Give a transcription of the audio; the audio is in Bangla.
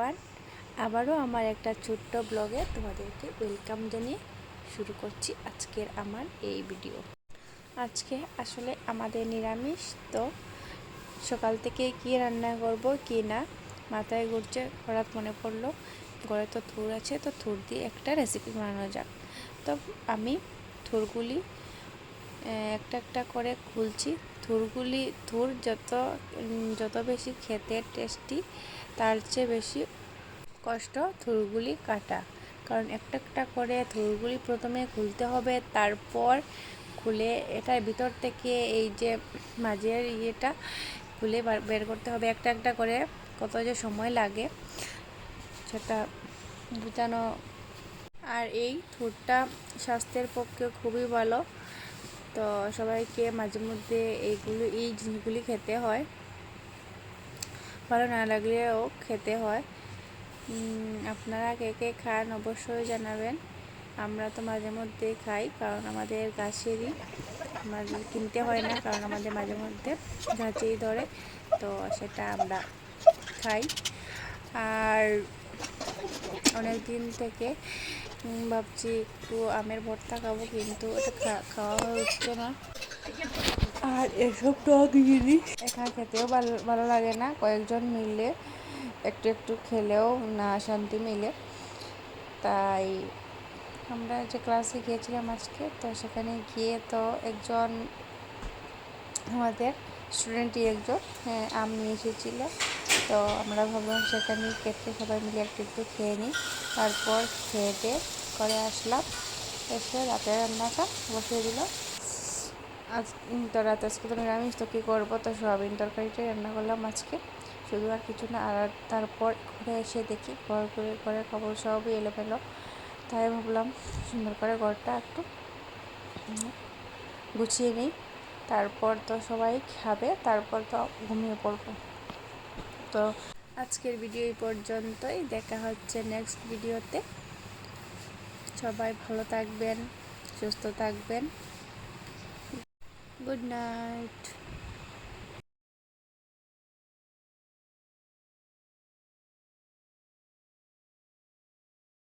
এভরিওয়ান, আবারও আমার একটা ছোট্ট ব্লগে তোমাদেরকে ওয়েলকাম জানিয়ে শুরু করছি আজকের আমার এই ভিডিও। আজকে আসলে আমাদের নিরামিষ, তো সকাল থেকে কি রান্না করব কি না মাথায় ঘুরছে। হঠাৎ মনে পড়লো ঘরে তো থুর আছে, তো থুর দিয়ে একটা রেসিপি বানানো যাক। তো আমি থুরগুলি একটা একটা করে খুলছি। থুর যত বেশি খেতে টেস্টি, তার চেয়ে বেশি কষ্ট থুরগুলি কাটা। কারণ একটা একটা করে থুরগুলি প্রথমে খুলতে হবে, তারপর খুলে এটার ভিতর থেকে এই যে মাঝের ইয়েটা খুলে বের করতে হবে। একটা একটা করে কত যে সময় লাগে সেটা বোঝানো। আর এই থুরটা স্বাস্থ্যের পক্ষে খুবই ভালো, তো সবাইকে মাঝে মধ্যে এই জিনিসগুলি খেতে হয়, ভালো না লাগলেও খেতে হয়। আপনারা কে কে খান অবশ্যই জানাবেন। আমরা তো মাঝে মধ্যেই খাই, কারণ আমাদের গাছেরই, আমাদের কিনতে হয় না, কারণ আমাদের মাঝে মধ্যে গাছেই ধরে, তো সেটা আমরা খাই। আর অনেক দিন থেকে ভাবছি একটু আমের ভর্তা খাবো, কিন্তু এটা খাওয়া হচ্ছে না। আর এসব টক জিনিস একা খেতেও ভালো লাগে না, কয়েকজন মিলে একটু একটু খেলেও না শান্তি মিলে। তাই আমরা যে ক্লাসে গিয়েছিলাম আজকে, তো সেখানে গিয়ে তো একজন আমাদের স্টুডেন্টই একজন আম নিয়ে এসেছিল, তো আমরা ভাবলাম সেখানে কেটে সবাই মিলে একটু একটু খেয়ে নিই। তারপর খেয়ে দিয়ে করে আসলাম, এসে রাতের রান্নাটা বসিয়ে দিল। আজ তো রাতে আজকে তো নিরামিষ, তো কী করবো, তো সোয়াবিন তরকারিটাই রান্না করলাম আজকে, শুধু আর কিছু না। আর তারপর ঘরে এসে দেখি ঘরের খবর সবই এলোমেলো, তাই ভাবলাম সুন্দর করে ঘরটা একটু গুছিয়ে নিই। তারপর তো সবাই খাবে, তারপর তো ঘুমিয়ে পড়বো। তো আজকের ভিডিও এই পর্যন্তই, দেখা হচ্ছে নেক্সট ভিডিওতে। সবাই ভালো থাকবেন, সুস্থ থাকবেন। Good night.